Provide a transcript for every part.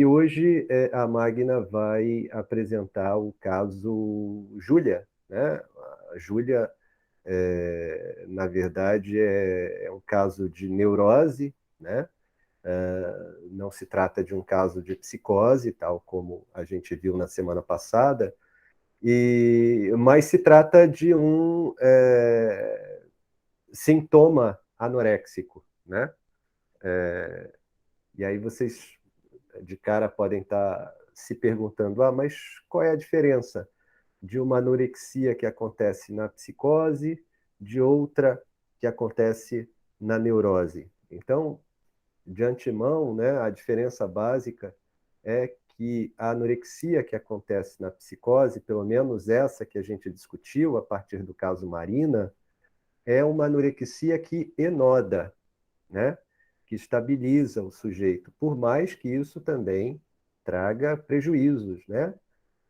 E hoje a Magna vai apresentar o caso Júlia, né? A Júlia, na verdade, é um caso de neurose, né? Não se trata de um caso de psicose, tal como a gente viu na semana passada, mas se trata de um sintoma anoréxico, né? E aí vocês de cara podem estar se perguntando, mas qual é a diferença de uma anorexia que acontece na psicose, de outra que acontece na neurose? Então, de antemão, né, a diferença básica é que a anorexia que acontece na psicose, pelo menos essa que a gente discutiu a partir do caso Marina, é uma anorexia que enoda, né? Que estabiliza o sujeito, por mais que isso também traga prejuízos, né?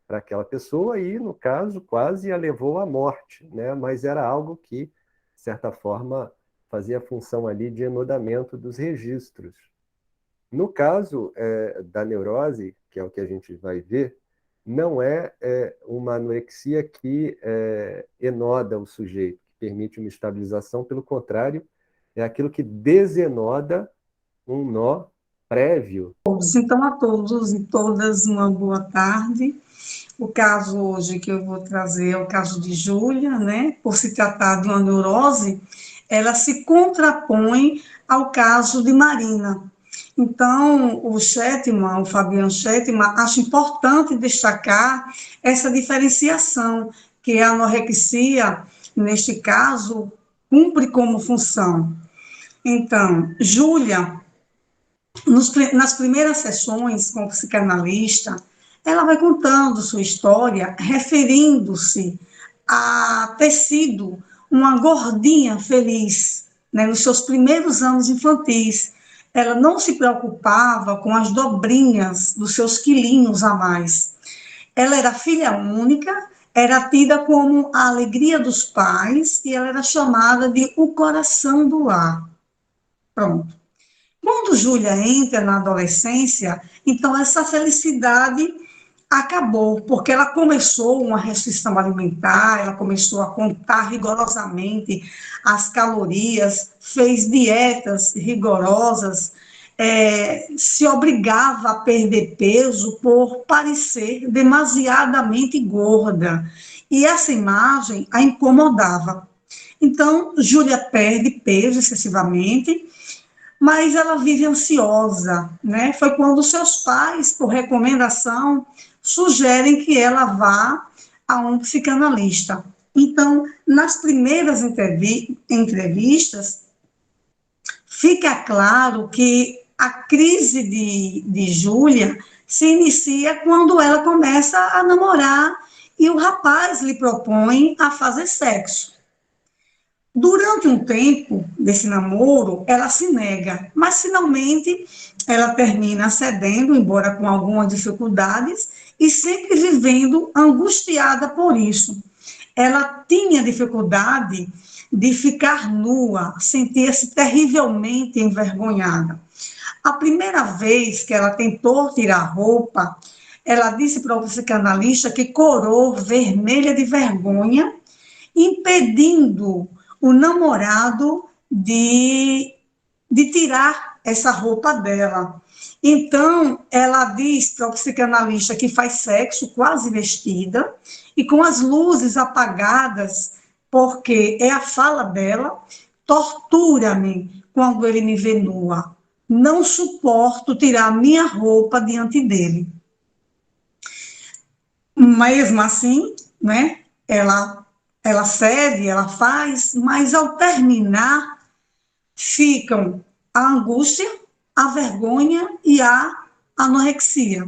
Para aquela pessoa e, no caso, quase a levou à morte, né? Mas era algo que, de certa forma, fazia a função ali de enodamento dos registros. No caso da neurose, que é o que a gente vai ver, não é uma anorexia que enoda o sujeito, que permite uma estabilização, pelo contrário, é aquilo que desenoda um nó prévio. Então, a todos e todas, uma boa tarde. O caso hoje que eu vou trazer é o caso de Júlia, né? Por se tratar de uma neurose, ela se contrapõe ao caso de Marina. Então, o Fabiano Chetman, acha importante destacar essa diferenciação, que a anorexia, neste caso, cumpre como função. Então, Júlia, nas primeiras sessões com o psicanalista, ela vai contando sua história, referindo-se a ter sido uma gordinha feliz, né, nos seus primeiros anos infantis. Ela não se preocupava com as dobrinhas dos seus quilinhos a mais. Ela era filha única, era tida como a alegria dos pais e ela era chamada de o coração do lar. Pronto. Quando Júlia entra na adolescência, então essa felicidade acabou, porque ela começou uma restrição alimentar, ela começou a contar rigorosamente as calorias, fez dietas rigorosas, se obrigava a perder peso por parecer demasiadamente gorda. E essa imagem a incomodava. Então, Júlia perde peso excessivamente, mas ela vive ansiosa, né? Foi quando seus pais, por recomendação, sugerem que ela vá a um psicanalista. Então, nas primeiras entrevistas, fica claro que a crise de Júlia se inicia quando ela começa a namorar e o rapaz lhe propõe a fazer sexo. Durante um tempo desse namoro, ela se nega, mas finalmente ela termina cedendo, embora com algumas dificuldades, e sempre vivendo angustiada por isso. Ela tinha dificuldade de ficar nua, sentia-se terrivelmente envergonhada. A primeira vez que ela tentou tirar roupa, ela disse para o psicanalista que corou vermelha de vergonha, impedindo o namorado de tirar essa roupa dela. Então, ela diz para o psicanalista que faz sexo quase vestida e com as luzes apagadas, porque é a fala dela: tortura-me quando ele me vê nua. Não suporto tirar minha roupa diante dele. Mesmo assim, né, ela cede, ela faz, mas ao terminar, ficam a angústia, a vergonha e a anorexia.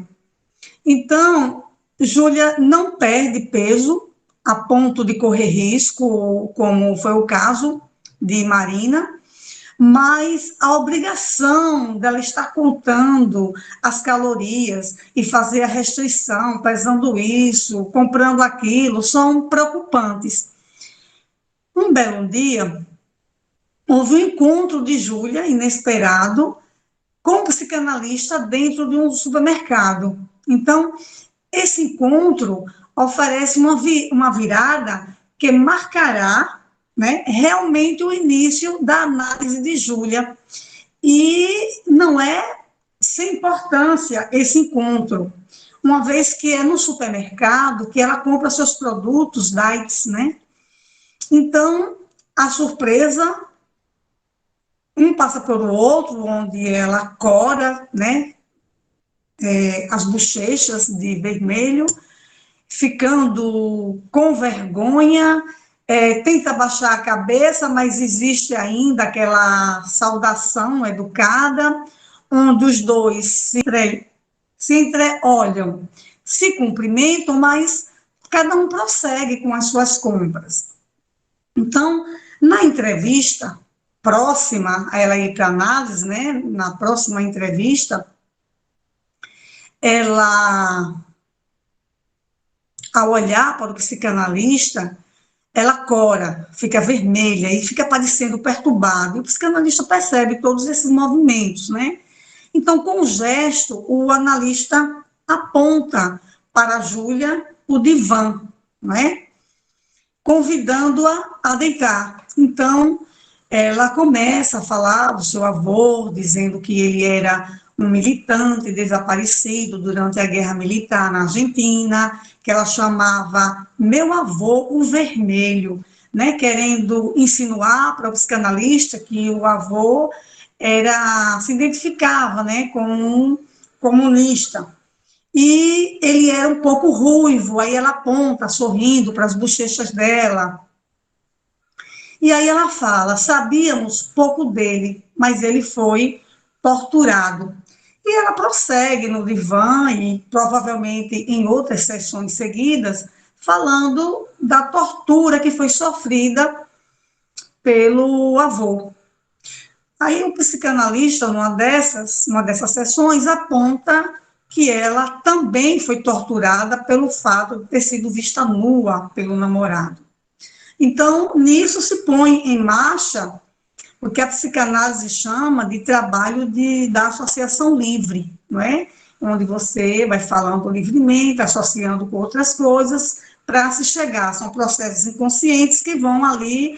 Então, Júlia não perde peso a ponto de correr risco, como foi o caso de Marina, mas a obrigação dela estar contando as calorias e fazer a restrição, pesando isso, comprando aquilo, são preocupantes. Um belo dia, houve um encontro de Júlia, inesperado, com o psicanalista dentro de um supermercado. Então, esse encontro oferece uma virada que marcará, né, realmente o início da análise de Júlia. E não é sem importância esse encontro, uma vez que é no supermercado que ela compra seus produtos diets, né? Então, a surpresa, um passa pelo outro, onde ela cora, né, as bochechas de vermelho, ficando com vergonha, tenta baixar a cabeça, mas existe ainda aquela saudação educada, onde os dois se entreolham, se cumprimentam, mas cada um prossegue com as suas compras. Então, na entrevista próxima a ela ir para análise, né, na próxima entrevista, ela, ao olhar para o psicanalista, ela cora, fica vermelha e fica parecendo perturbada. E o psicanalista percebe todos esses movimentos, né? Então, com o gesto, o analista aponta para a Júlia o divã, né? Convidando-a a deitar. Então, ela começa a falar do seu avô, dizendo que ele era um militante desaparecido durante a guerra militar na Argentina, que ela chamava meu avô o vermelho, né, querendo insinuar para o psicanalista que o avô se identificava, né, com um comunista. E ele era um pouco ruivo, aí ela aponta, sorrindo para as bochechas dela. E aí ela fala, sabíamos pouco dele, mas ele foi torturado. E ela prossegue no divã e provavelmente em outras sessões seguidas, falando da tortura que foi sofrida pelo avô. Aí o psicanalista, numa dessas sessões, aponta que ela também foi torturada pelo fato de ter sido vista nua pelo namorado. Então, nisso se põe em marcha o que a psicanálise chama de trabalho da associação livre, não é? Onde você vai falando livremente, associando com outras coisas, para se chegar. São processos inconscientes que vão ali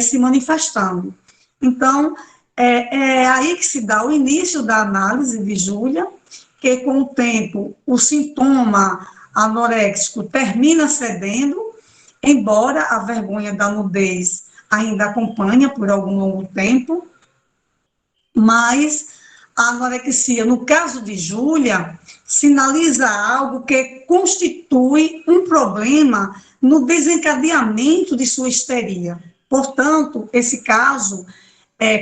se manifestando. Então, é aí que se dá o início da análise de Júlia, que com o tempo o sintoma anoréxico termina cedendo, embora a vergonha da nudez ainda acompanha por algum longo tempo, mas a anorexia, no caso de Júlia, sinaliza algo que constitui um problema no desencadeamento de sua histeria. Portanto, esse caso,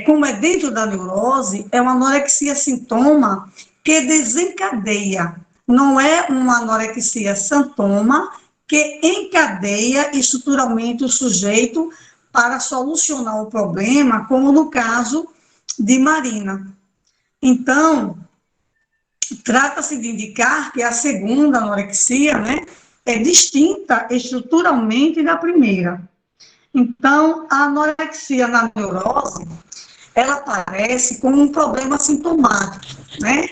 como é dentro da neurose, é uma anorexia sintoma que desencadeia, não é uma anorexia sintoma que encadeia estruturalmente o sujeito para solucionar o problema, como no caso de Marina. Então, trata-se de indicar que a segunda anorexia, né, é distinta estruturalmente da primeira. Então, a anorexia na neurose, ela aparece como um problema sintomático, né?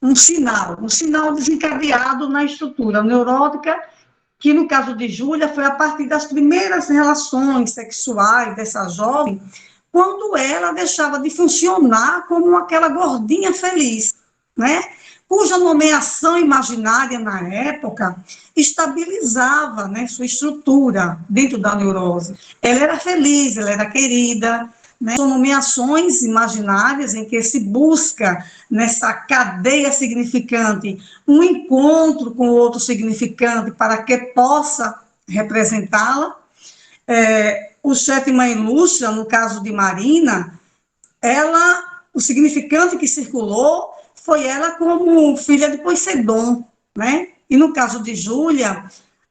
Um sinal desencadeado na estrutura neurótica, que no caso de Júlia foi a partir das primeiras relações sexuais dessa jovem, quando ela deixava de funcionar como aquela gordinha feliz, né? Cuja nomeação imaginária na época estabilizava, né, sua estrutura dentro da neurose. Ela era feliz, ela era querida, né? São nomeações imaginárias em que se busca, nessa cadeia significante, um encontro com outro significante para que possa representá-la. O sétima ilústria, no caso de Marina, o significante que circulou foi ela como filha de Poseidon, né? E no caso de Júlia,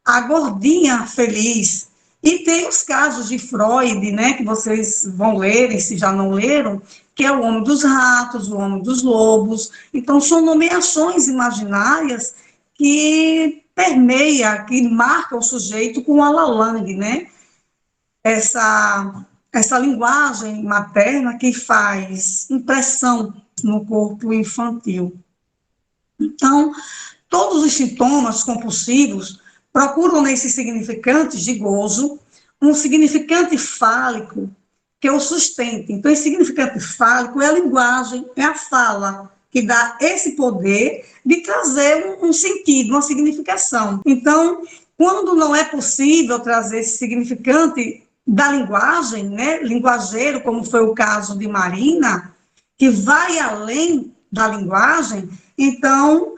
a gordinha feliz. E tem os casos de Freud, né, que vocês vão ler, se já não leram, que é o homem dos ratos, o homem dos lobos. Então, são nomeações imaginárias que permeia, que marca o sujeito com a Lalang, né? essa linguagem materna que faz impressão no corpo infantil. Então, todos os sintomas compulsivos procuram nesses significantes de gozo um significante fálico que o sustente. Então, esse significante fálico é a linguagem, é a fala, que dá esse poder de trazer um sentido, uma significação. Então, quando não é possível trazer esse significante da linguagem, né, linguageiro, como foi o caso de Marina, que vai além da linguagem, então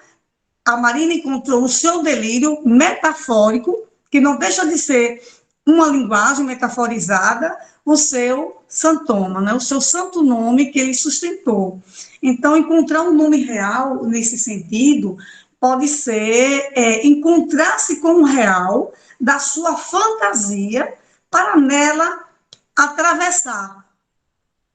a Marina encontrou o seu delírio metafórico, que não deixa de ser uma linguagem metaforizada, o seu santoma, né? O seu santo nome que ele sustentou. Então, encontrar um nome real nesse sentido pode ser encontrar-se com o real da sua fantasia para nela atravessar,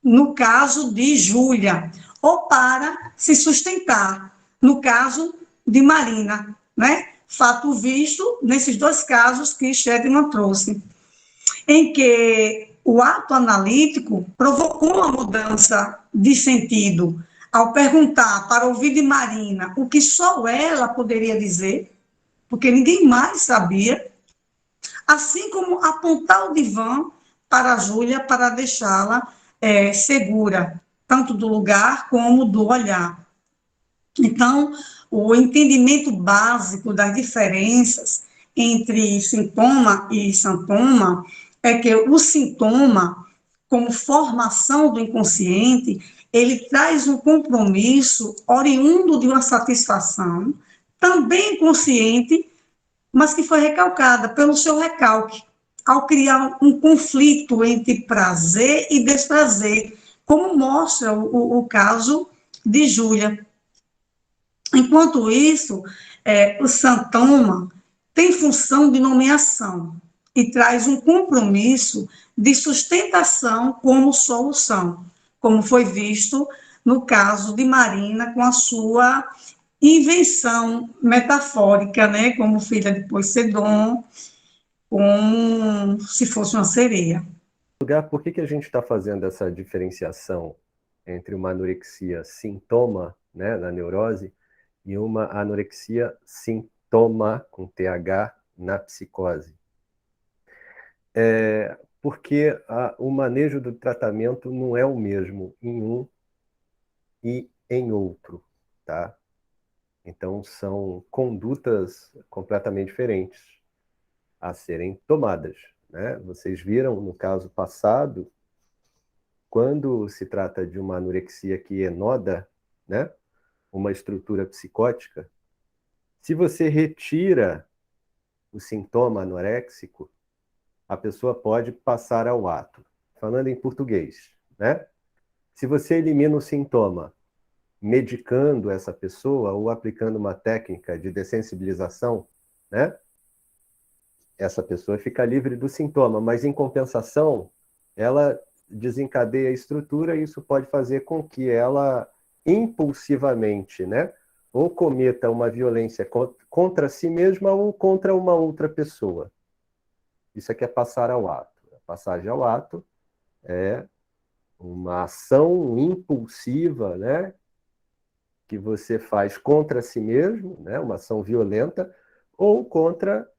no caso de Júlia, ou para se sustentar, no caso de Marina, né? Fato visto nesses dois casos que Shedman trouxe, em que o ato analítico provocou uma mudança de sentido ao perguntar para ouvir de Marina o que só ela poderia dizer, porque ninguém mais sabia, assim como apontar o divã para a Júlia para deixá-la segura, tanto do lugar como do olhar. Então, o entendimento básico das diferenças entre sintoma e sintoma é que o sintoma, como formação do inconsciente, ele traz um compromisso oriundo de uma satisfação, também consciente, mas que foi recalcada pelo seu recalque, ao criar um conflito entre prazer e desprazer, como mostra o caso de Júlia. Enquanto isso, o sintoma tem função de nomeação e traz um compromisso de sustentação como solução, como foi visto no caso de Marina com a sua invenção metafórica, né, como filha de Poseidon, como se fosse uma sereia. Lugar, por que a gente está fazendo essa diferenciação entre uma anorexia sintoma, né, na neurose, e uma anorexia sintoma, com TH, na psicose? Porque o manejo do tratamento não é o mesmo em um e em outro, tá? Então, são condutas completamente diferentes a serem tomadas, né? Vocês viram no caso passado, quando se trata de uma anorexia que enoda, né, uma estrutura psicótica, se você retira o sintoma anoréxico, a pessoa pode passar ao ato. Falando em português, né? Se você elimina o sintoma medicando essa pessoa ou aplicando uma técnica de dessensibilização, né? Essa pessoa fica livre do sintoma, mas em compensação, ela desencadeia a estrutura e isso pode fazer com que ela impulsivamente, né, ou cometa uma violência contra si mesma ou contra uma outra pessoa. Isso aqui é passar ao ato. A passagem ao ato é uma ação impulsiva, né, que você faz contra si mesmo, né, uma ação violenta, ou contra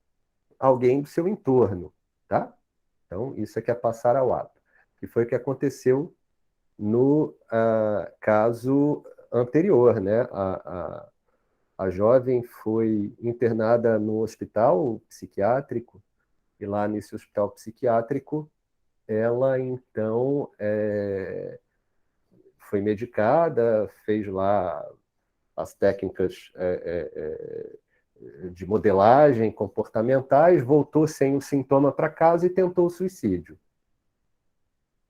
alguém do seu entorno, tá? Então, isso aqui é passar ao ato, que foi o que aconteceu no caso anterior, né? A jovem foi internada no hospital psiquiátrico, e lá nesse hospital psiquiátrico, ela, então, foi medicada, fez lá as técnicas de modelagem comportamentais, voltou sem o sintoma para casa e tentou o suicídio.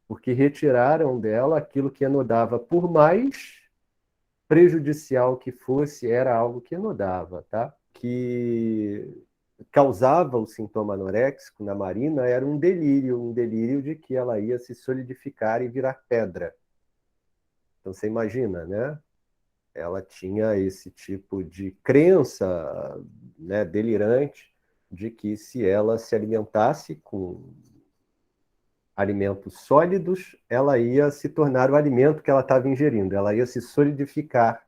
Porque retiraram dela aquilo que enodava, por mais prejudicial que fosse, era algo que enodava, tá? Que causava o sintoma anoréxico na Marina era um delírio de que ela ia se solidificar e virar pedra. Então você imagina, né? Ela tinha esse tipo de crença, né, delirante de que se ela se alimentasse com alimentos sólidos, ela ia se tornar o alimento que ela estava ingerindo, ela ia se solidificar,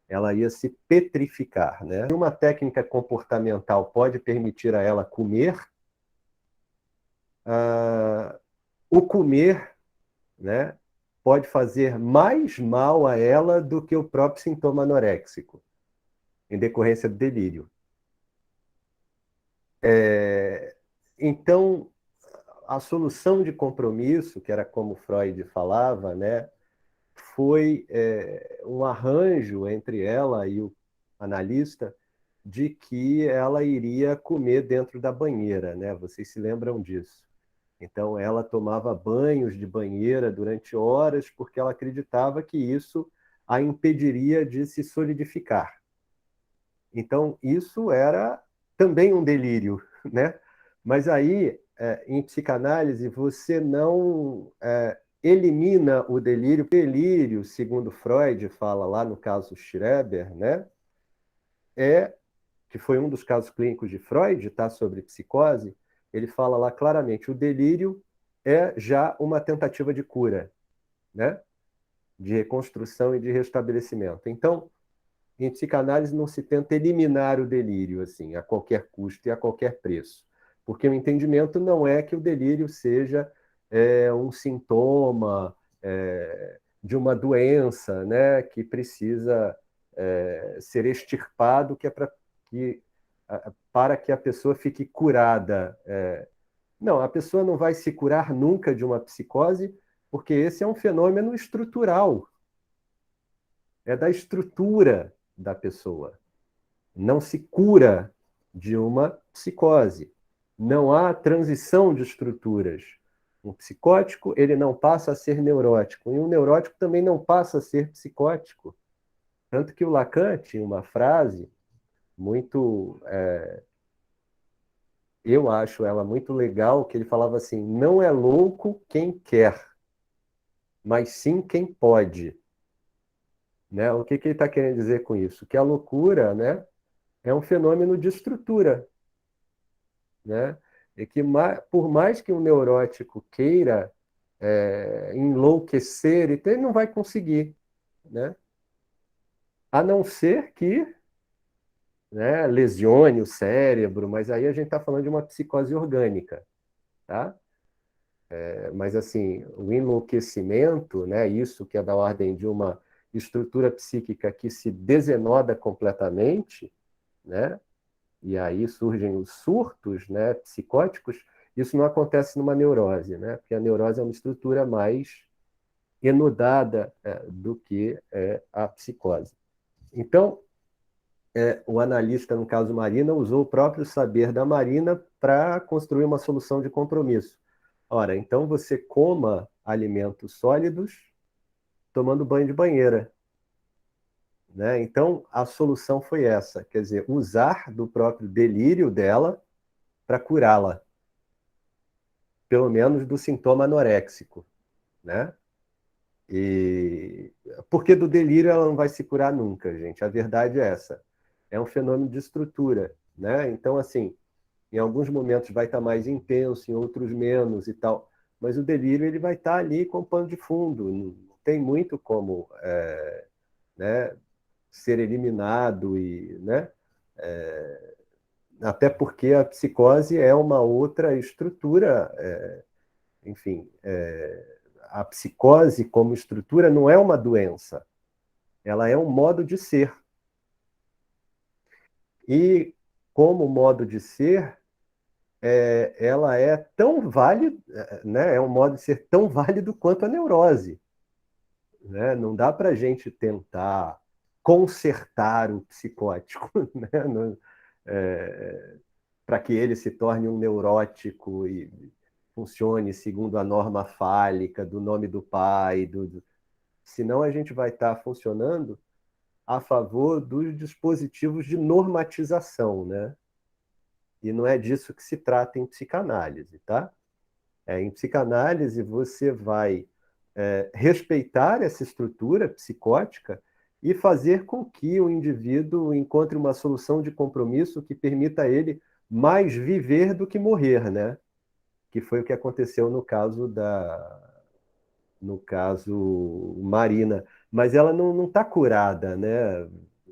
ela ia se petrificar, né? Uma técnica comportamental pode permitir a ela comer, o comer, né, pode fazer mais mal a ela do que o próprio sintoma anoréxico, em decorrência do delírio. Então, a solução de compromisso, que era como Freud falava, né, foi um arranjo entre ela e o analista de que ela iria comer dentro da banheira, né? Vocês se lembram disso? Então, ela tomava banhos de banheira durante horas porque ela acreditava que isso a impediria de se solidificar. Então, isso era também um delírio, né? Mas aí, em psicanálise, você não elimina o delírio. O delírio, segundo Freud fala lá no caso Schreber, né? Que foi um dos casos clínicos de Freud, tá? Sobre psicose, ele fala lá claramente, o delírio é já uma tentativa de cura, né? De reconstrução e de restabelecimento. Então, em psicanálise não se tenta eliminar o delírio assim, a qualquer custo e a qualquer preço. Porque o entendimento não é que o delírio seja um sintoma de uma doença, né, que precisa ser extirpado, que é para que a pessoa fique curada. Não, a pessoa não vai se curar nunca de uma psicose, porque esse é um fenômeno estrutural, é da estrutura da pessoa. Não se cura de uma psicose. Não há transição de estruturas. Um psicótico, ele não passa a ser neurótico, e um neurótico também não passa a ser psicótico. Tanto que o Lacan tinha uma frase muito, eu acho ela muito legal, que ele falava assim, não é louco quem quer, mas sim quem pode. Né? O que ele está querendo dizer com isso? Que a loucura, né, é um fenômeno de estrutura, né? E que por mais que um neurótico queira enlouquecer, ele não vai conseguir, né? A não ser que, né, lesione o cérebro, mas aí a gente está falando de uma psicose orgânica, tá? Mas assim, o enlouquecimento, né, isso que é da ordem de uma estrutura psíquica que se desenoda completamente, né? E aí surgem os surtos, né, psicóticos, isso não acontece numa neurose, né? Porque a neurose é uma estrutura mais enudada do que a psicose. Então, o analista, no caso Marina, usou o próprio saber da Marina para construir uma solução de compromisso. Ora, então você coma alimentos sólidos tomando banho de banheira. Né? Então, a solução foi essa, quer dizer, usar do próprio delírio dela para curá-la, pelo menos do sintoma anoréxico, né? E porque do delírio ela não vai se curar nunca, gente. A verdade é essa. É um fenômeno de estrutura, né? Então, assim, em alguns momentos vai estar mais intenso, em outros menos e tal. Mas o delírio ele vai estar ali com pano de fundo. Não tem muito como né, ser eliminado e, né? Até porque a psicose é uma outra estrutura, enfim, a psicose como estrutura não é uma doença, ela é um modo de ser. E como modo de ser, ela é tão válida, né? É um modo de ser tão válido quanto a neurose. Né? Não dá para a gente tentar consertar o psicótico, né? Para que ele se torne um neurótico e funcione segundo a norma fálica do nome do pai, senão a gente vai estar funcionando a favor dos dispositivos de normatização, né? E não é disso que se trata em psicanálise, tá? Em psicanálise você vai respeitar essa estrutura psicótica e fazer com que o indivíduo encontre uma solução de compromisso que permita a ele mais viver do que morrer, né? que foi o que aconteceu no caso Marina. Mas ela não está curada, né?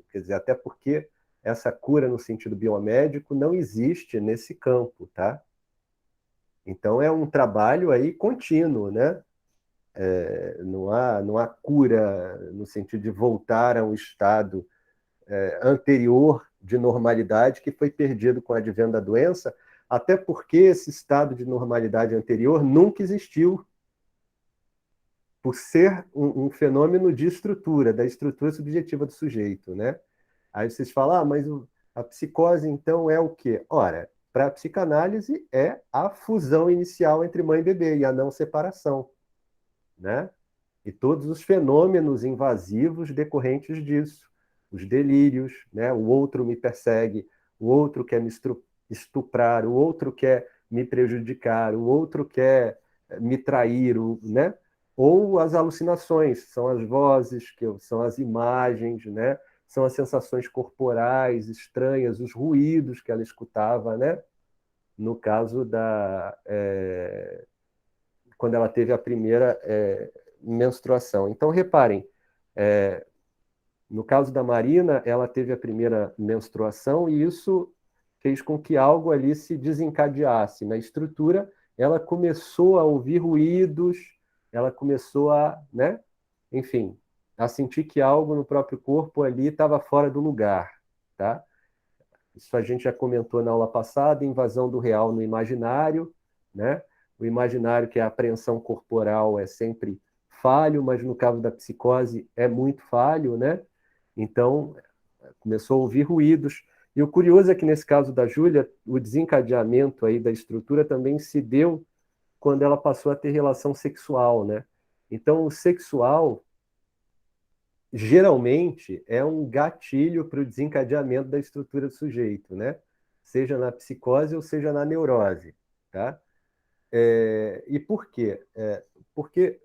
Quer dizer, até porque essa cura no sentido biomédico não existe nesse campo, tá? Então é um trabalho aí contínuo, né? Não há cura no sentido de voltar a um estado anterior de normalidade que foi perdido com o advento da doença, até porque esse estado de normalidade anterior nunca existiu, por ser um fenômeno de estrutura, da estrutura subjetiva do sujeito, né? Aí vocês falam, mas a psicose então é o quê? Ora, para a psicanálise é a fusão inicial entre mãe e bebê e a não separação, né? E todos os fenômenos invasivos decorrentes disso, os delírios, né? O outro me persegue, o outro quer me estuprar, o outro quer me prejudicar, o outro quer me trair, né? Ou as alucinações, são as vozes, são as imagens, né? São as sensações corporais estranhas, os ruídos que ela escutava, né? No caso quando ela teve a primeira menstruação. Então, reparem, no caso da Marina, ela teve a primeira menstruação e isso fez com que algo ali se desencadeasse na estrutura. Ela começou a ouvir ruídos, ela começou a, né, enfim, a sentir que algo no próprio corpo ali estava fora do lugar, tá? Isso a gente já comentou na aula passada, invasão do real no imaginário, né? O imaginário, que é a apreensão corporal, é sempre falho, mas no caso da psicose é muito falho, né? Então, começou a ouvir ruídos. E o curioso é que, nesse caso da Júlia, o desencadeamento aí da estrutura também se deu quando ela passou a ter relação sexual, né? Então, o sexual geralmente é um gatilho para o desencadeamento da estrutura do sujeito, né? Seja na psicose ou seja na neurose, tá? E por quê? Porque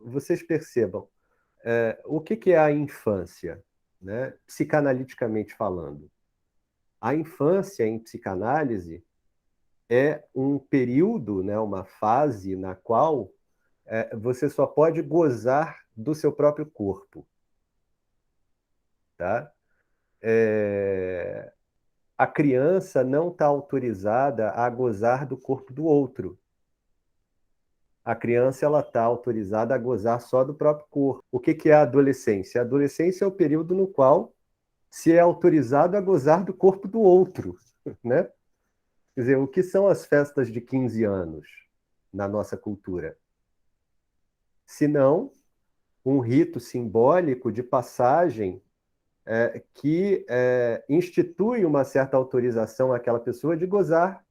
vocês percebam, o que é a infância, né? Psicanaliticamente falando. A infância em psicanálise é um período, né, uma fase na qual você só pode gozar do seu próprio corpo, tá? A criança não está autorizada a gozar do corpo do outro. A criança ela está autorizada a gozar só do próprio corpo. O que é a adolescência? A adolescência é o período no qual se é autorizado a gozar do corpo do outro, né? Quer dizer, o que são as festas de 15 anos na nossa cultura? Se não um rito simbólico de passagem que institui uma certa autorização àquela pessoa de gozar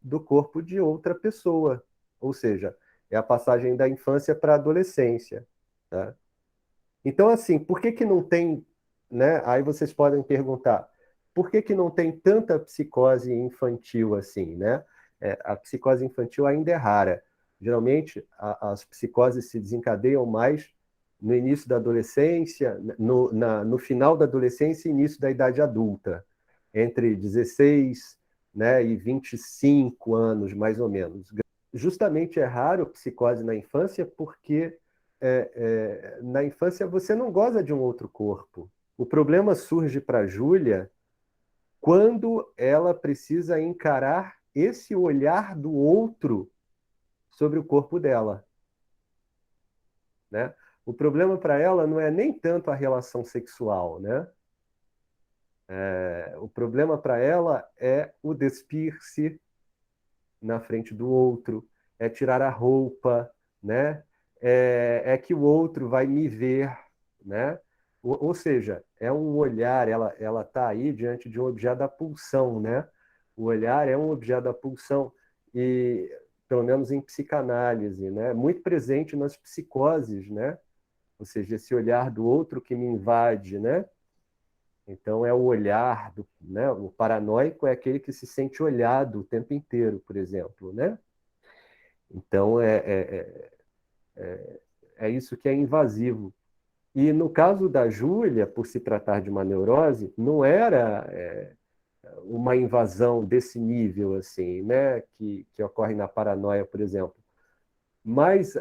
do corpo de outra pessoa. Ou seja, é a passagem da infância para a adolescência. Tá? Então, assim, por que não tem, né? Aí vocês podem perguntar, por que não tem tanta psicose infantil assim, né? A psicose infantil ainda é rara. Geralmente, as psicoses se desencadeiam mais no início da adolescência, no final da adolescência e início da idade adulta, entre 16, né, e 25 anos, mais ou menos. Justamente é raro psicose na infância porque na infância você não goza de um outro corpo. O problema surge para a Júlia quando ela precisa encarar esse olhar do outro sobre o corpo dela, né? O problema para ela não é nem tanto a relação sexual, né? O problema para ela é o despir-se na frente do outro, é tirar a roupa, né? É que o outro vai me ver, né? Ou seja, é um olhar, ela está aí diante de um objeto da pulsão, né? O olhar é um objeto da pulsão e, pelo menos em psicanálise, né? Muito presente nas psicoses, né? Ou seja, esse olhar do outro que me invade, né? Então, é o olhar, né? O paranoico é aquele que se sente olhado o tempo inteiro, por exemplo, né? Então, é isso que é invasivo. E no caso da Júlia, por se tratar de uma neurose, não era uma invasão desse nível, assim, né, que ocorre na paranoia, por exemplo. Mas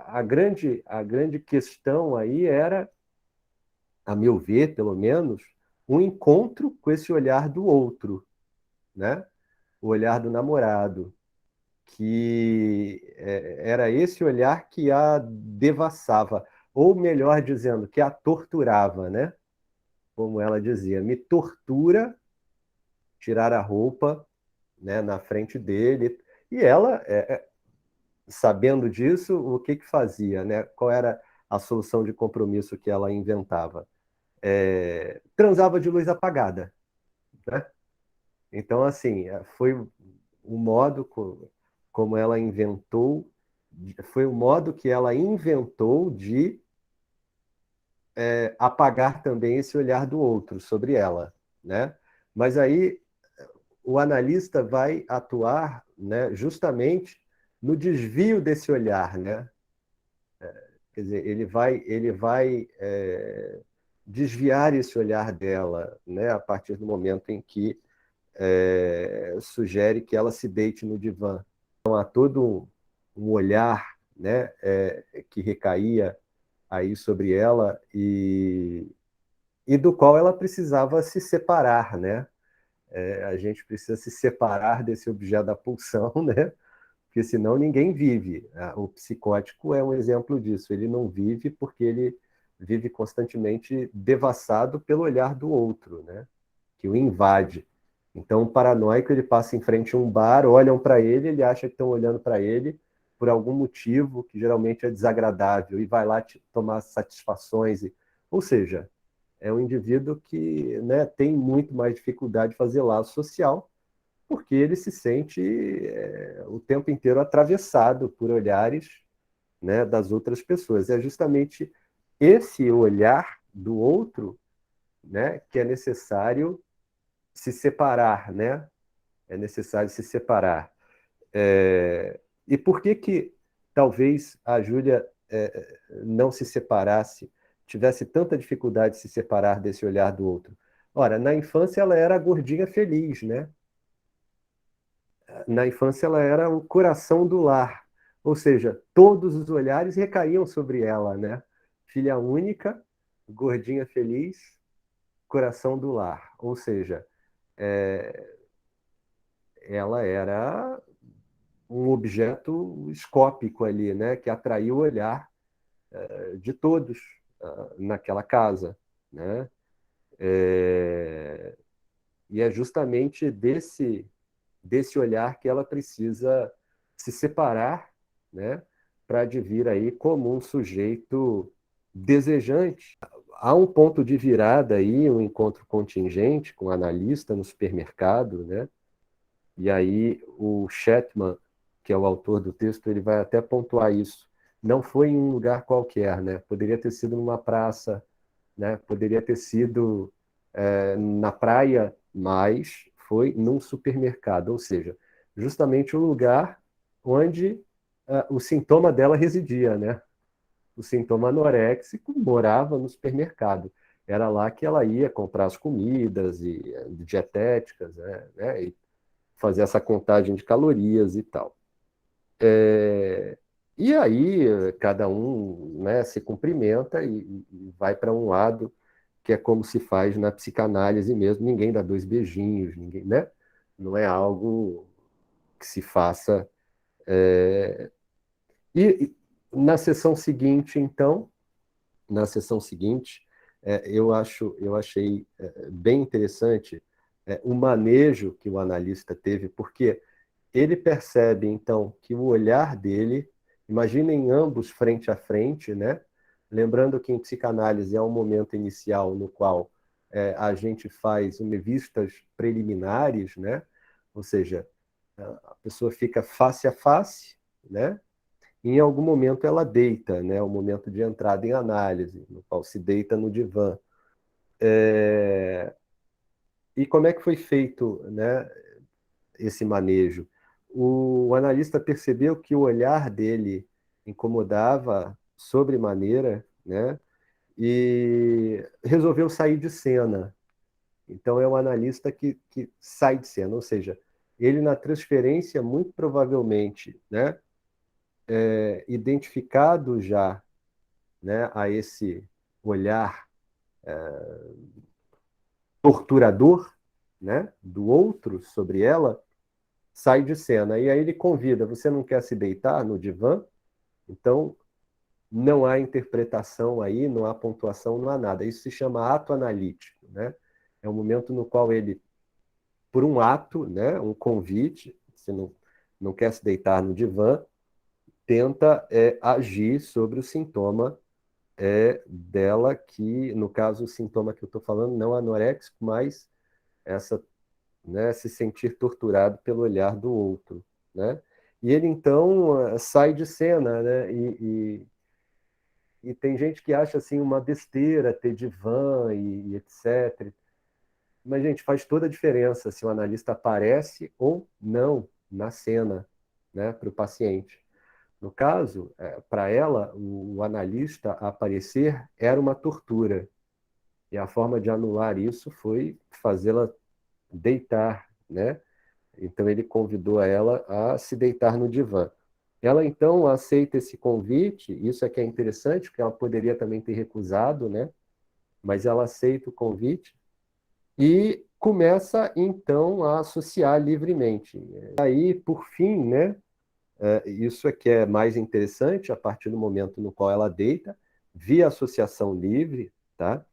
a grande questão aí era, a meu ver, pelo menos, um encontro com esse olhar do outro, né? O olhar do namorado, que era esse olhar que a devassava, ou melhor dizendo, que a torturava, né? Como ela dizia, me tortura tirar a roupa, né, na frente dele. E ela, sabendo disso, o que que fazia, né? Qual era a solução de compromisso que ela inventava? Transava de luz apagada, né? Então, assim, foi o modo como ela inventou, foi o modo que ela inventou de apagar também esse olhar do outro sobre ela, né? Mas aí o analista vai atuar, né, justamente no desvio desse olhar, né? Quer dizer, ele vai desviar esse olhar dela, né, a partir do momento em que sugere que ela se deite no divã. Então, há todo um olhar, né, que recaía aí sobre ela e do qual ela precisava se separar, né? A gente precisa se separar desse objeto da pulsão, né? Porque senão ninguém vive. O psicótico é um exemplo disso. Ele não vive porque ele vive constantemente devassado pelo olhar do outro, né? Que o invade. Então, o paranoico, ele passa em frente a um bar, olham para ele, ele acha que estão olhando para ele por algum motivo que geralmente é desagradável e vai lá tomar satisfações. Ou seja, é um indivíduo que, né, tem muito mais dificuldade de fazer laço social porque ele se sente o tempo inteiro atravessado por olhares, né, das outras pessoas. É justamente esse olhar do outro, né, que é necessário se separar, né? É necessário se separar. E por que que talvez a Júlia não se separasse, tivesse tanta dificuldade de se separar desse olhar do outro? Ora, na infância ela era a gordinha feliz, né? Na infância ela era o coração do lar, ou seja, todos os olhares recaíam sobre ela, né? Filha única, gordinha feliz, coração do lar, ou seja, ela era um objeto escópico ali, né? Que atraiu o olhar de todos naquela casa, né? E é justamente desse olhar que ela precisa se separar, né, para advir aí como um sujeito desejante. Há um ponto de virada aí, um encontro contingente com o analista no supermercado, né? E aí o Shetman, que é o autor do texto, ele vai até pontuar isso. Não foi em um lugar qualquer, né? Poderia ter sido numa praça, né? Poderia ter sido na praia, mas foi num supermercado, ou seja, justamente o lugar onde o sintoma dela residia, né? O sintoma anoréxico morava no supermercado. Era lá que ela ia comprar as comidas e dietéticas, né? E fazer essa contagem de calorias e tal. E aí cada um, né, se cumprimenta e vai para um lado, que é como se faz na psicanálise mesmo. Ninguém dá dois beijinhos, ninguém, né? Não é algo que se faça. E na sessão seguinte, então, na sessão seguinte, eu achei bem interessante o manejo que o analista teve, porque ele percebe, então, que o olhar dele, imaginem ambos frente a frente, né? Lembrando que em psicanálise é um momento inicial no qual a gente faz vistas preliminares, né? Ou seja, a pessoa fica face a face, né? E em algum momento ela deita, né? O momento de entrada em análise, no qual se deita no divã. E como é que foi feito, né, esse manejo? O analista percebeu que o olhar dele incomodava sobremaneira, né? E resolveu sair de cena. Então, é um analista que sai de cena, ou seja, ele na transferência, muito provavelmente, né, identificado já, né, a esse olhar torturador, né, do outro sobre ela, sai de cena. E aí ele convida, você não quer se deitar no divã? Então, não há interpretação aí, não há pontuação, não há nada. Isso se chama ato analítico, né? É um momento no qual ele, por um ato, né, um convite, você não quer se deitar no divã, tenta agir sobre o sintoma dela, que, no caso, o sintoma que eu estou falando não é anoréxico, mas essa, né, se sentir torturado pelo olhar do outro, né? E ele, então, sai de cena, né? E tem gente que acha, assim, uma besteira ter divã e etc. Mas, gente, faz toda a diferença se o analista aparece ou não na cena, né, para o paciente. No caso, para ela, o analista aparecer era uma tortura. E a forma de anular isso foi fazê-la deitar, né? Então ele convidou ela a se deitar no divã. Ela então aceita esse convite, isso é que é interessante, porque ela poderia também ter recusado, né? Mas ela aceita o convite e começa então a associar livremente. Aí, por fim, né? Isso é que é mais interessante, a partir do momento no qual ela deita, via associação livre, tá?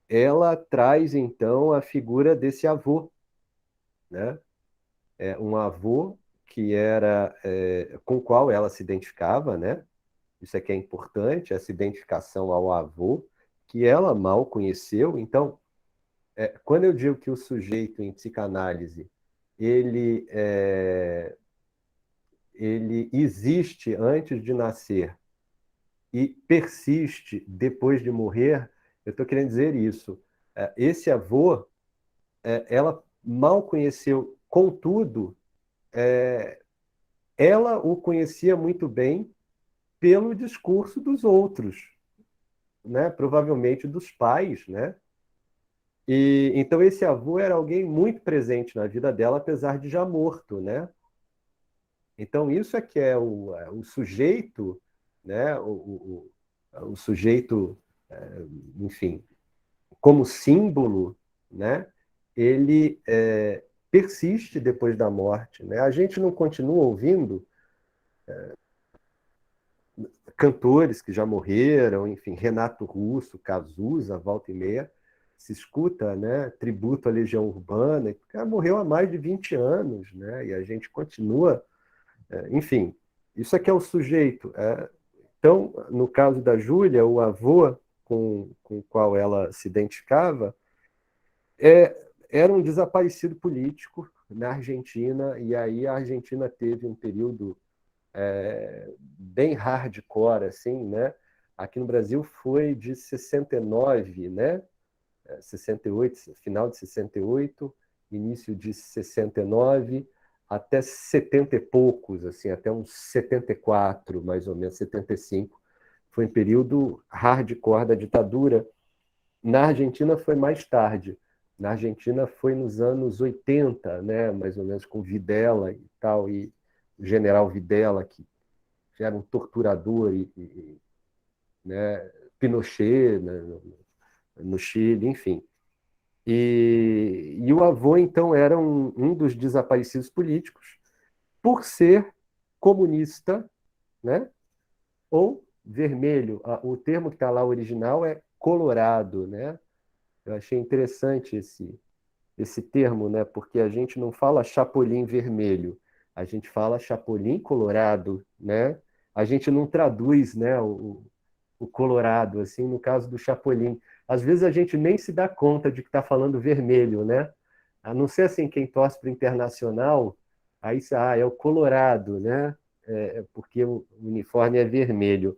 Ela traz então a figura desse avô, né? Um avô que era com o qual ela se identificava, né? Isso é que é importante, essa identificação ao avô, que ela mal conheceu. Então, quando eu digo que o sujeito em psicanálise ele, ele existe antes de nascer e persiste depois de morrer, eu estou querendo dizer isso. Esse avô, ela mal conheceu, contudo, ela o conhecia muito bem pelo discurso dos outros, né? Provavelmente dos pais, né? E então esse avô era alguém muito presente na vida dela, apesar de já morto, né? Então isso é que é o sujeito, né? O sujeito, enfim, como símbolo, né? Ele persiste depois da morte, né? A gente não continua ouvindo cantores que já morreram, enfim, Renato Russo, Cazuza, volta e meia, se escuta, né, tributo à Legião Urbana, o cara morreu há mais de 20 anos, né, e a gente continua, enfim, isso aqui é o sujeito. Então, no caso da Júlia, o avô com o qual ela se identificava era um desaparecido político na Argentina, e aí a Argentina teve um período bem hardcore, assim, né? Aqui no Brasil foi de 69, né? 68, final de 68, início de 69, até 70 e poucos, assim, até uns 74, mais ou menos, 75. Foi um período hardcore da ditadura. Na Argentina foi mais tarde. Na Argentina foi nos anos 80, né? Mais ou menos, com Videla e tal, e o general Videla, que era um torturador, né, Pinochet, né, no Chile, enfim. E o avô, então, era um dos desaparecidos políticos, por ser comunista, né, ou vermelho. O termo que está lá original é colorado, né? Eu achei interessante esse termo, né? Porque a gente não fala chapolim vermelho, a gente fala chapolim colorado, né? A gente não traduz, né, o colorado, assim, no caso do chapolim. Às vezes a gente nem se dá conta de que está falando vermelho, né? A não ser assim, quem torce para o Internacional, aí é o colorado, né? Porque o uniforme é vermelho.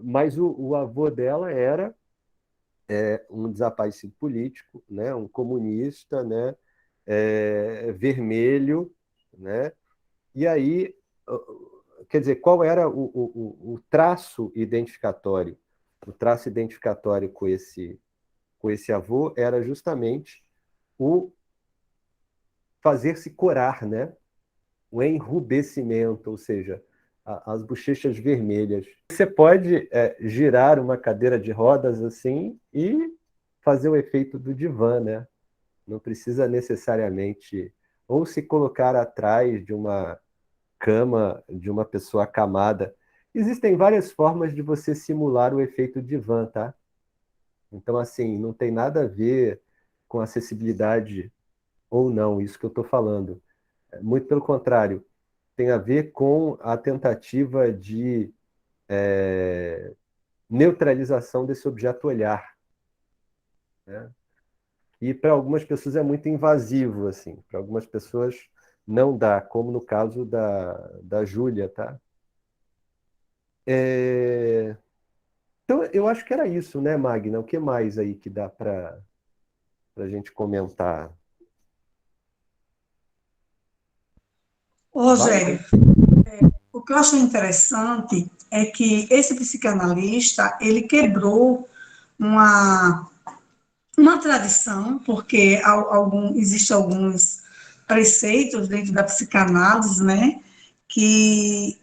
Mas o avô dela era um desaparecido político, né, um comunista, né, vermelho, né, e aí, quer dizer, qual era o traço identificatório? O traço identificatório com esse avô era justamente o fazer-se corar, né? O enrubescimento, ou seja, as bochechas vermelhas. Você pode girar uma cadeira de rodas assim e fazer o efeito do divã, né? Não precisa necessariamente ou se colocar atrás de uma cama de uma pessoa acamada. Existem várias formas de você simular o efeito divã, tá? Então, assim, não tem nada a ver com acessibilidade ou não, isso que eu estou falando. Muito pelo contrário, tem a ver com a tentativa de neutralização desse objeto olhar, né? E para algumas pessoas é muito invasivo, assim. Para algumas pessoas não dá, como no caso da Júlia, tá? É, então, eu acho que era isso, né, Magna? O que mais aí que dá para a gente comentar? Ô, Vai, Rogério, vai. o que eu acho interessante é que esse psicanalista, ele quebrou uma, uma tradição, porque existem alguns preceitos dentro da psicanálise, né, que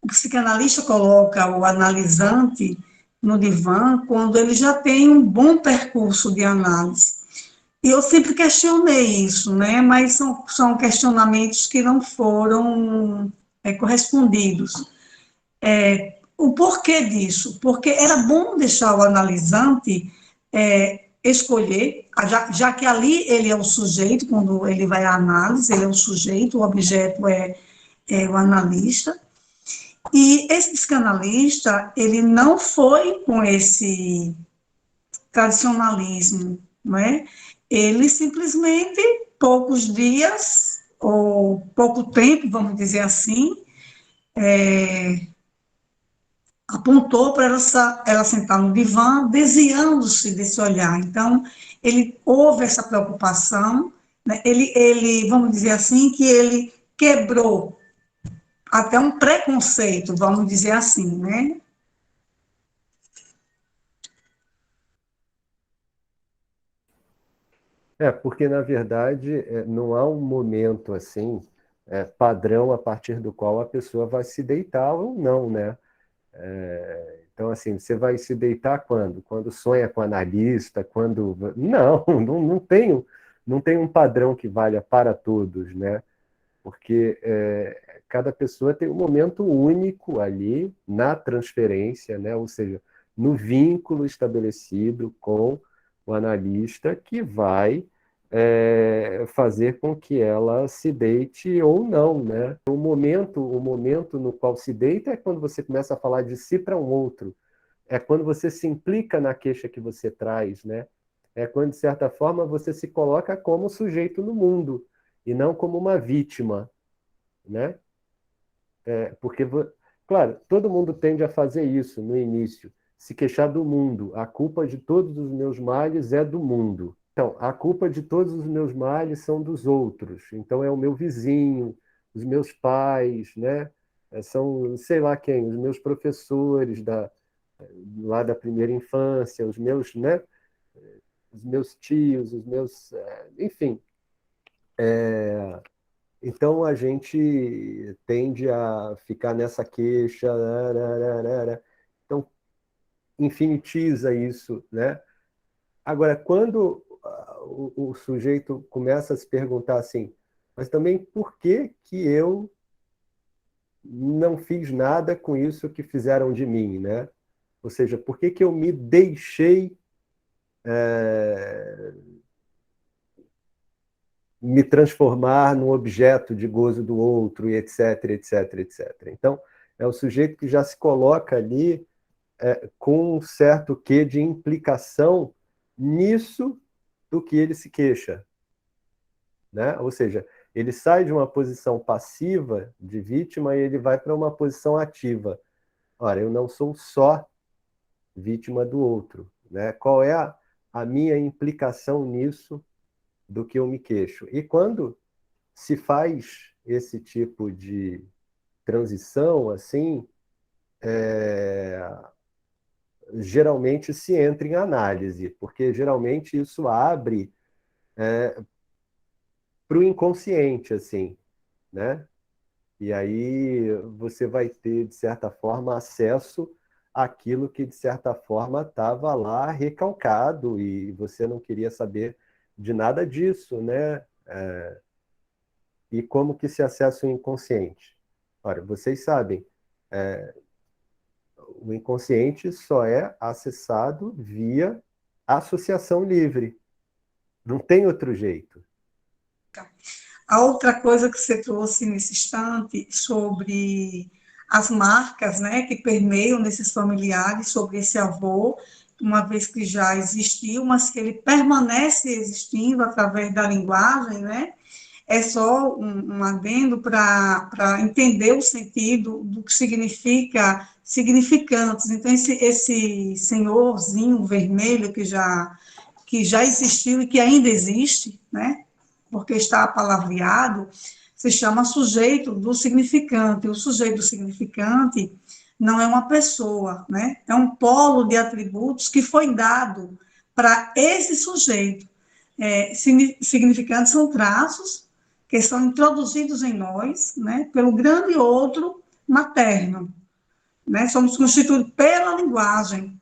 o psicanalista coloca o analisante no divã quando ele já tem um bom percurso de análise. E eu sempre questionei isso, né? Mas são questionamentos que não foram correspondidos. O porquê disso? Porque era bom deixar o analisante escolher, já que ali ele é o sujeito, quando ele vai à análise, ele é o sujeito, o objeto é o analista. E esse psicanalista, ele não foi com esse tradicionalismo, não é? Ele simplesmente, poucos dias, ou pouco tempo, vamos dizer assim, apontou para ela sentar no divã, desviando-se desse olhar. Então, ele houve essa preocupação, né? Vamos dizer assim, que ele quebrou até um preconceito, vamos dizer assim, né? Porque na verdade não há um momento assim padrão a partir do qual a pessoa vai se deitar ou não, né? Então assim, você vai se deitar quando? Quando sonha com analista, quando não, não tem um padrão que valha para todos, né? Porque cada pessoa tem um momento único ali na transferência, né? Ou seja, no vínculo estabelecido com o analista que vai fazer com que ela se deite ou não, né? O momento no qual se deita é quando você começa a falar de si para um outro, é quando você se implica na queixa que você traz, né? É quando, de certa forma, você se coloca como sujeito no mundo e não como uma vítima, né? Porque, claro, todo mundo tende a fazer isso no início, se queixar do mundo. A culpa de todos os meus males é do mundo. Então, a culpa de todos os meus males são dos outros. Então, é o meu vizinho, os meus pais, né? São, sei lá quem, os meus professores lá da primeira infância, os meus, né? Os meus tios, os meus, enfim. Então a gente tende a ficar nessa queixa, então infinitiza isso, né? Agora, quando o sujeito começa a se perguntar assim, mas também por que que eu não fiz nada com isso que fizeram de mim, né? Ou seja, por que que eu me deixei é, me transformar num objeto de gozo do outro, e etc, etc, etc. Então, é o sujeito que já se coloca ali com um certo quê de implicação nisso do que ele se queixa, né? Ou seja, ele sai de uma posição passiva de vítima e ele vai para uma posição ativa. Ora, eu não sou só vítima do outro, né? Qual é a minha implicação nisso do que eu me queixo? E quando se faz esse tipo de transição, assim, geralmente se entra em análise, porque geralmente isso abre para o inconsciente, assim, né? E aí você vai ter, de certa forma, acesso àquilo que, de certa forma, estava lá recalcado e você não queria saber de nada disso, né? E como que se acessa o inconsciente? Ora, vocês sabem, o inconsciente só é acessado via associação livre. Não tem outro jeito. A outra coisa que você trouxe nesse instante sobre as marcas, né, que permeiam nesses familiares sobre esse avô, uma vez que já existiu, mas que ele permanece existindo através da linguagem, né? É só um adendo para entender o sentido do que significa significantes. Então, esse senhorzinho vermelho que já existiu e que ainda existe, né? Porque está palavreado, se chama sujeito do significante. O sujeito do significante não é uma pessoa, né? É um polo de atributos que foi dado para esse sujeito. Significantes são traços que são introduzidos em nós, né, pelo grande outro materno, né? Somos constituídos pela linguagem.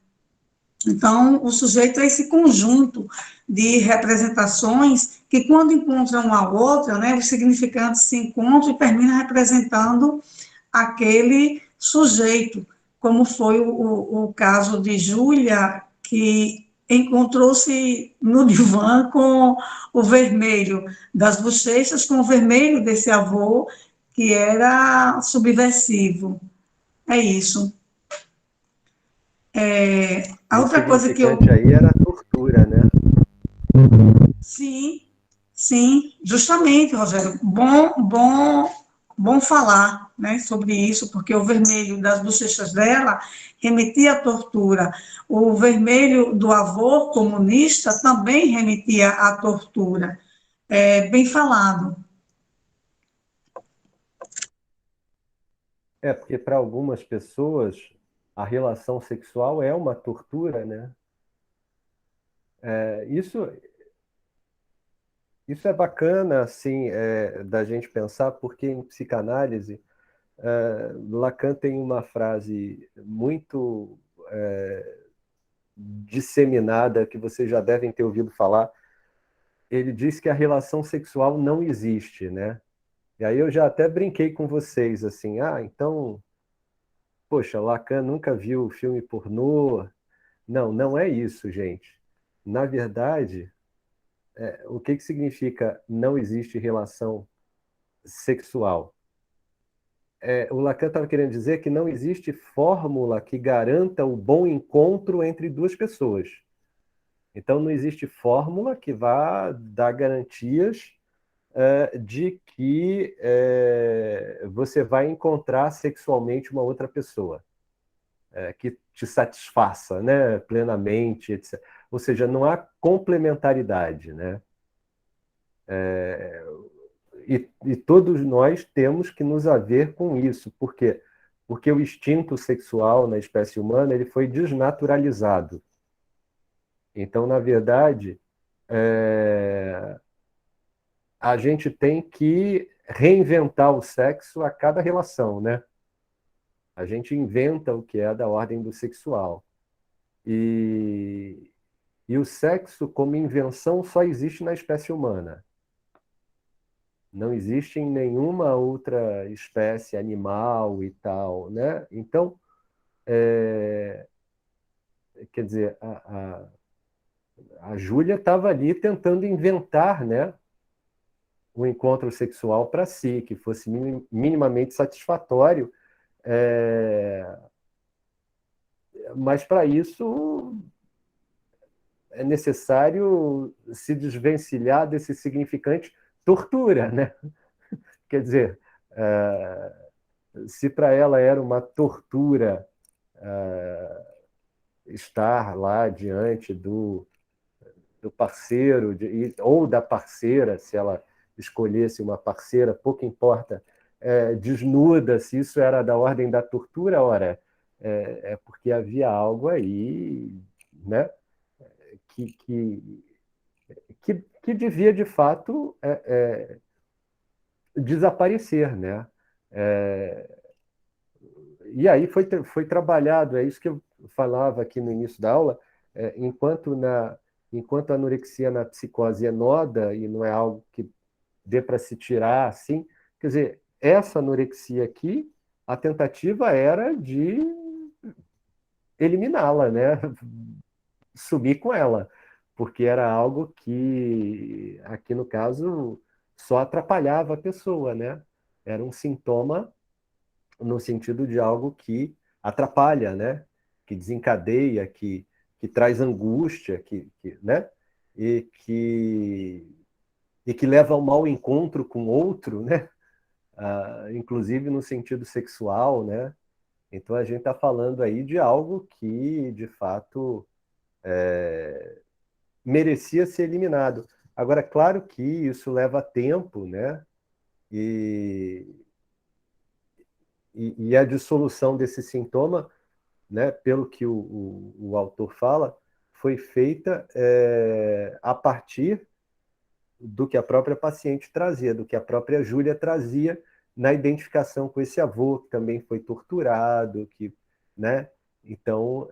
Então, o sujeito é esse conjunto de representações que, quando encontram uma a outra, né, os significantes se encontram e terminam representando aquele sujeito, como foi o caso de Júlia, que encontrou-se no divã com o vermelho das bochechas, com o vermelho desse avô, que era subversivo. É isso. A E o outra coisa que eu significante aí era a tortura, né? Sim, sim, justamente, Rogério. Bom falar, né, sobre isso, porque o vermelho das bochechas dela remetia à tortura. O vermelho do avô comunista também remetia à tortura. Bem falado. Porque para algumas pessoas a relação sexual é uma tortura, né? É, isso é bacana, assim, da gente pensar, porque em psicanálise, Lacan tem uma frase muito disseminada que vocês já devem ter ouvido falar. Ele diz que a relação sexual não existe, né? E aí eu já até brinquei com vocês, assim, então, poxa, Lacan nunca viu filme pornô. Não, não é isso, gente. Na verdade, o que significa não existe relação sexual? O Lacan estava querendo dizer que não existe fórmula que garanta o bom encontro entre duas pessoas. Então, não existe fórmula que vá dar garantias de que você vai encontrar sexualmente uma outra pessoa que te satisfaça, né, plenamente, etc. Ou seja, não há complementaridade, né? E todos nós temos que nos haver com isso. Por quê? Porque o instinto sexual na espécie humana ele foi desnaturalizado. Então, na verdade, a gente tem que reinventar o sexo a cada relação, né? A gente inventa o que é da ordem do sexual. E, e o sexo, como invenção, só existe na espécie humana. Não existe em nenhuma outra espécie animal e tal, né? Então, quer dizer, a Júlia estava ali tentando inventar, né, um encontro sexual para si, que fosse minimamente satisfatório, mas para isso é necessário se desvencilhar desse significante tortura, né? Quer dizer, se para ela era uma tortura estar lá diante do parceiro ou da parceira, se ela escolhesse uma parceira, pouco importa, desnuda, se isso era da ordem da tortura, ora, é porque havia algo aí, né, que, que, que devia, de fato, desaparecer, né? É, e aí foi trabalhado, é isso que eu falava aqui no início da aula, enquanto a anorexia na psicose é noda e não é algo que dê para se tirar assim, quer dizer, essa anorexia aqui, a tentativa era de eliminá-la, né? Sumir com ela, porque era algo que, aqui no caso, só atrapalhava a pessoa, né? Era um sintoma no sentido de algo que atrapalha, né? Que desencadeia, que traz angústia, né? E que, e que leva ao mau encontro com outro, né? Inclusive no sentido sexual, né? Então a gente está falando aí de algo que, de fato, merecia ser eliminado. Agora, claro que isso leva tempo, né? E, e a dissolução desse sintoma, né, pelo que o autor fala, foi feita a partir do que a própria paciente trazia, do que a própria Júlia trazia na identificação com esse avô, que também foi torturado, que, né? Então,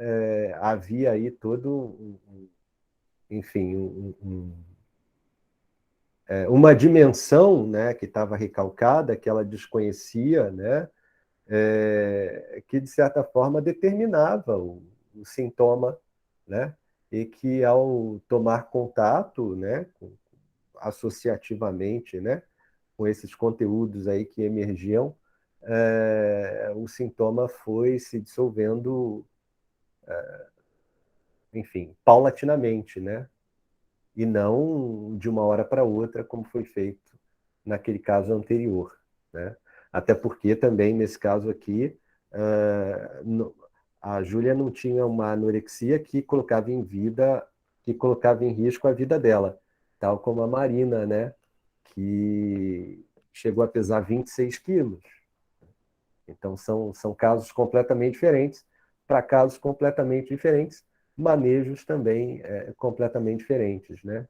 havia aí todo, enfim, uma dimensão, né, que estava recalcada, que ela desconhecia, né, que, de certa forma, determinava o sintoma, né, e que, ao tomar contato, né, associativamente, né, com esses conteúdos aí que emergiam, o sintoma foi se dissolvendo, enfim, paulatinamente, né, e não de uma hora para outra, como foi feito naquele caso anterior, né? Até porque também, nesse caso aqui, a Júlia não tinha uma anorexia que colocava em risco a vida dela, tal como a Marina, né? Que chegou a pesar 26 quilos. Então, são casos completamente diferentes, para casos completamente diferentes, manejos também completamente diferentes, né?